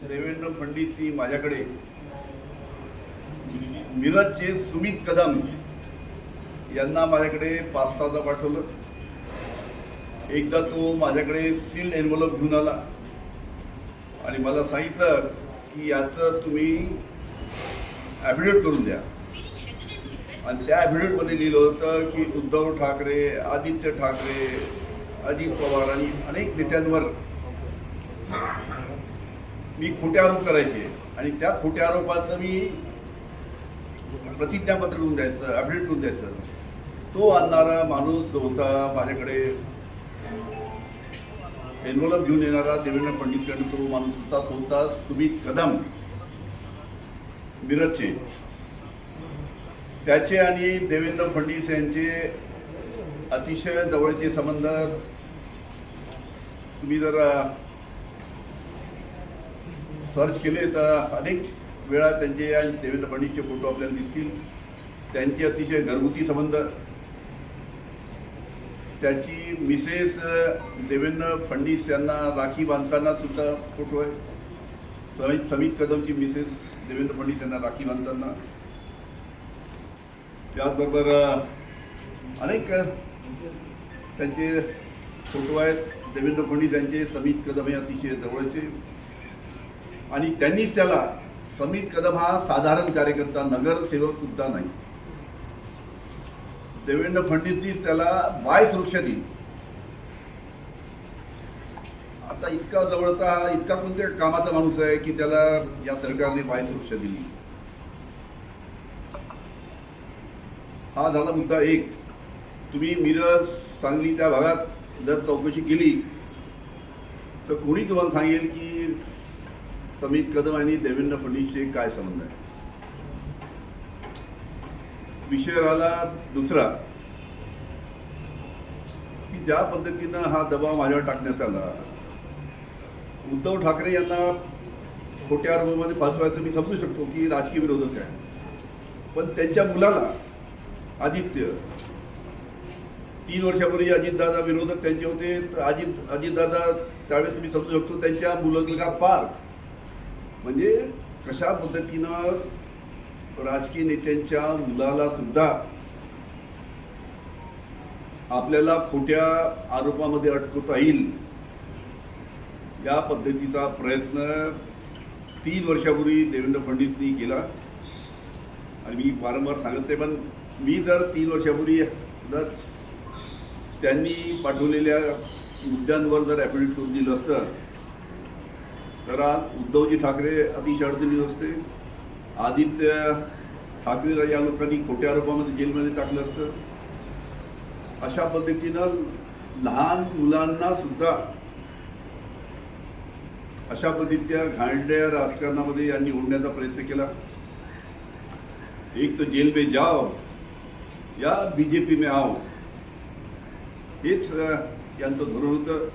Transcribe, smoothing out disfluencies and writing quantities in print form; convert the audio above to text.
देवेंद्र फडणवीसनी माझ्याकडे मिरजचे सुमित कदम यांना माझ्याकडे 5-6दा पाठवलं. एकदा तो माझ्याकडे सील्ड एन्व्हलप घेऊन आला आणि मला सांगितलं की याचं तुम्ही ॲफिडेविट करून द्या. आणि त्या ॲफिडेविटमध्ये लिहिलं होतं की उद्धव ठाकरे, आदित्य ठाकरे, अजित पवार आणि अनेक नेत्यांवर मी खोटे आरोप करायचे आणि त्या खोट्या आरोपाचं मी प्रतिज्ञापत्र लिहून द्यायचं, ॲफिडेविट लिहून द्यायचं. तो आणणारा माणूस होता माझ्याकडे एन्व्हलप घेऊन येणारा देवेंद्र फडणवीसकडे तो माणूस होता सुमित कदम मिरजचे. त्याचे आणि देवेंद्र फडणवीस यांचे अतिशय जवळचे संबंध तुम्ही जर सर्च केले तर अनेक वेळा त्यांचे आणि देवेंद्र फडणवीसचे फोटो आपल्याला दिसतील. त्यांचे अतिशय घरगुती संबंध. त्याची मिसेस देवेंद्र फडणवीस यांना राखी बांधताना सुद्धा फोटो आहे. समित कदमची मिसेस देवेंद्र फडणवीस यांना राखी बांधताना. त्याचबरोबर अनेक त्यांचे फोटो आहेत. देवेंद्र फडणवीस यांचे समित कदम हे अतिशय जवळचे. आणि त्यांनीच त्याला, समित कदम हा साधारण कार्यकर्ता, नगरसेवक सुद्धा नाही, देवेंद्र फडणवीसनीच त्याला बाय सुरक्षा दिली. आता इतका जवळचा, इतका कोणत्या कामाचा माणूस आहे की त्याला या सरकारने बाय सुरक्षा दिली. हा झाला मुद्दा एक. तुम्ही मिरज, सांगली त्या भागात जर चौकशी केली तर कोणी तुम्हाला सांगेल की समित कदम आणि देवेंद्र फडणवीसचे काय संबंध आहे. विषय राहिला दुसरा की ज्या पद्धतीनं हा दबाव माझ्यावर टाकण्यात आला, उद्धव ठाकरे यांना खोट्या आरोपामध्ये फसवायचं मी समजू शकतो की राजकीय विरोधक आहे. पण त्यांच्या मुलाला आदित्य, 3 वर्षापूर्वी अजितदादा विरोधक त्यांचे होते. तर अजितदादा त्यावेळेस मी समजू शकतो त्यांच्या मुलगा पार्थ. म्हणजे कशा पद्धतीनं राजकीय नेत्यांच्या मुलाला सुद्धा आपल्याला खोट्या आरोपामध्ये अडकवता येईल या पद्धतीचा प्रयत्न 3 वर्षापूर्वी देवेंद्र फडणवीसनी केला. आणि मी वारंवार सांगते, पण मी जर 3 वर्षापूर्वी जर त्यांनी पाठवलेल्या मुद्द्यांवर जर ॲफिडेविट करून दिलं असतं तर आज उद्धवजी ठाकरे अतिशय अडचणीत असते. आदित्य ठाकरेला या लोकांनी खोट्या आरोपामध्ये जेलमध्ये टाकलं असतं. अशा पद्धतीनं लहान मुलांना सुद्धा अशा पद्धतीच्या घाणेरड्या राजकारणामध्ये यांनी ओढण्याचा प्रयत्न केला. एक तो जेल में जाओ या बीजेपी में आओ, हेच यांचं धोरण होतं.